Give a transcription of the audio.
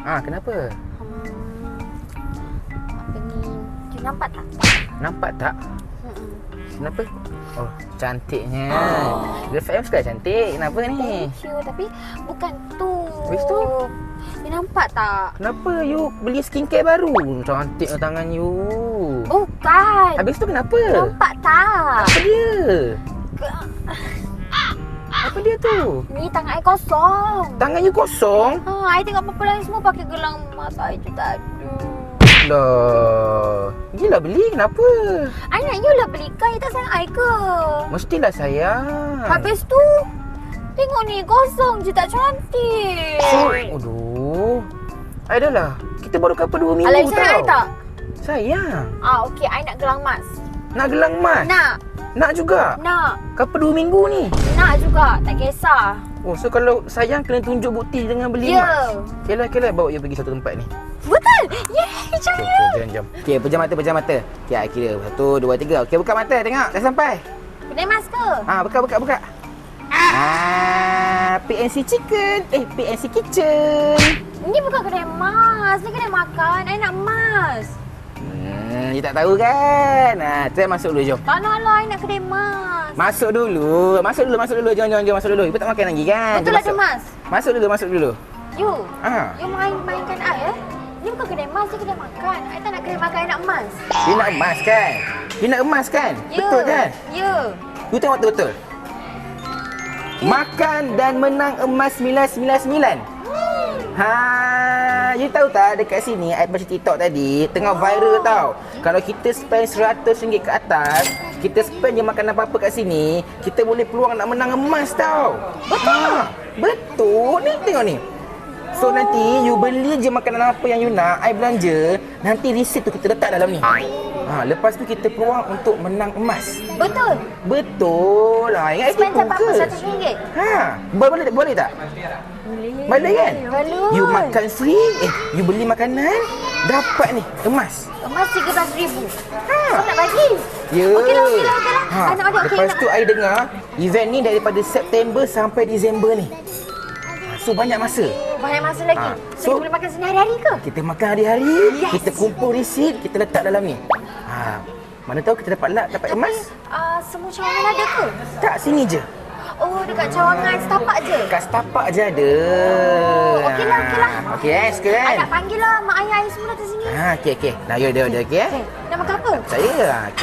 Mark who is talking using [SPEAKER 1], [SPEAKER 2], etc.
[SPEAKER 1] Kenapa?
[SPEAKER 2] Apa ni? You nampak tak?
[SPEAKER 1] Nampak tak? Kenapa? Oh, cantiknya. Dia famous kan cantik. Kenapa ni?
[SPEAKER 2] Thank you. Tapi bukan tu.
[SPEAKER 1] Habis tu?
[SPEAKER 2] You nampak tak?
[SPEAKER 1] Kenapa you beli skincare baru? Cantiknya tangan you.
[SPEAKER 2] Bukan.
[SPEAKER 1] Habis tu kenapa?
[SPEAKER 2] Nampak tak?
[SPEAKER 1] Apa dia? Apa dia tu?
[SPEAKER 2] Ni tangan I kosong.
[SPEAKER 1] Tangan you kosong?
[SPEAKER 2] I tengok apa lain semua pakai gelang mata I tu tak ada.
[SPEAKER 1] Dah. Gila beli kenapa?
[SPEAKER 2] I nak you lah belikan. You tak sayang I ke?
[SPEAKER 1] Mestilah sayang.
[SPEAKER 2] Habis tu tengok ni kosong je tak cantik.
[SPEAKER 1] Aduh. I dah lah. Kita baru couple 2 minggu
[SPEAKER 2] Alah,
[SPEAKER 1] tau.
[SPEAKER 2] sayang I tak?
[SPEAKER 1] Sayang.
[SPEAKER 2] Okey, I nak gelang emas.
[SPEAKER 1] Nak gelang emas? Nak juga?
[SPEAKER 2] Nak.
[SPEAKER 1] Couple 2 minggu ni?
[SPEAKER 2] Nak juga, tak kisah.
[SPEAKER 1] Oh, so kalau sayang kena tunjuk bukti dengan beli emas? Okeylah, bawa you pergi satu tempat ni.
[SPEAKER 2] Betul? Yeay, jom you.
[SPEAKER 1] Jom. Okey, pejam mata. Okey, I kira 1, 2, 3. Okey, buka mata, tengok. Dah sampai.
[SPEAKER 2] Kedai emas ke?
[SPEAKER 1] Buka. PNC Chicken. PNC Kitchen.
[SPEAKER 2] Ni bukan kedai emas. Ni kedai makan. I nak emas.
[SPEAKER 1] You tak tahu kan? Try masuk dulu, jom.
[SPEAKER 2] Tak nak lah, I nak kedai emas.
[SPEAKER 1] Masuk dulu. Jom, masuk dulu. You tak makan lagi kan?
[SPEAKER 2] Betul
[SPEAKER 1] Jom,
[SPEAKER 2] ada emas?
[SPEAKER 1] Masuk dulu.
[SPEAKER 2] You? You mainkan I Ni bukan kedai emas, ni kedai makan. I tak nak kedai makan, I nak emas.
[SPEAKER 1] You nak emas kan? Betul kan?
[SPEAKER 2] Ya.
[SPEAKER 1] You tengok betul. Makan dan menang emas 999. You tahu tak dekat sini I baca TikTok tadi tengah viral tau. Kalau kita spend RM100 ke atas, kita spend je makan apa-apa kat sini, kita boleh peluang nak menang emas tau. Betul. Ni tengok ni. So nanti you beli je makanan apa yang you nak, I belanja, nanti resit tu kita letak dalam ni. Lepas tu kita peluang untuk menang emas. Betul lah. Ingat
[SPEAKER 2] Spend
[SPEAKER 1] tipu
[SPEAKER 2] apa-apa
[SPEAKER 1] ke?
[SPEAKER 2] RM100.
[SPEAKER 1] Boleh tak? Boleh kan?
[SPEAKER 2] Boleh.
[SPEAKER 1] You makan free, you beli makanan, dapat ni emas.
[SPEAKER 2] Emas RM13,000. Kau nak bagi?
[SPEAKER 1] Ya.
[SPEAKER 2] Okeylah. I nak ada.
[SPEAKER 1] Lepas tu I dengar event ni daripada September sampai Disember ni. So banyak masa.
[SPEAKER 2] Banyak masa lagi.
[SPEAKER 1] So,
[SPEAKER 2] kita boleh makan sini hari-hari ke?
[SPEAKER 1] Kita makan hari-hari, kita kumpul resit, kita letak dalam ni. Mana tahu kita dapat emas.
[SPEAKER 2] Semua cawangan ada ke?
[SPEAKER 1] Tak, sini je.
[SPEAKER 2] Oh, dekat cawangan setapak je?
[SPEAKER 1] Kat setapak je ada.
[SPEAKER 2] Okeylah.
[SPEAKER 1] Okey, suka kan?
[SPEAKER 2] I nak panggil lah mak ayah semua datang sini.
[SPEAKER 1] Okey. Dah, you okey?
[SPEAKER 2] Nak makan apa?
[SPEAKER 1] Saya, okey.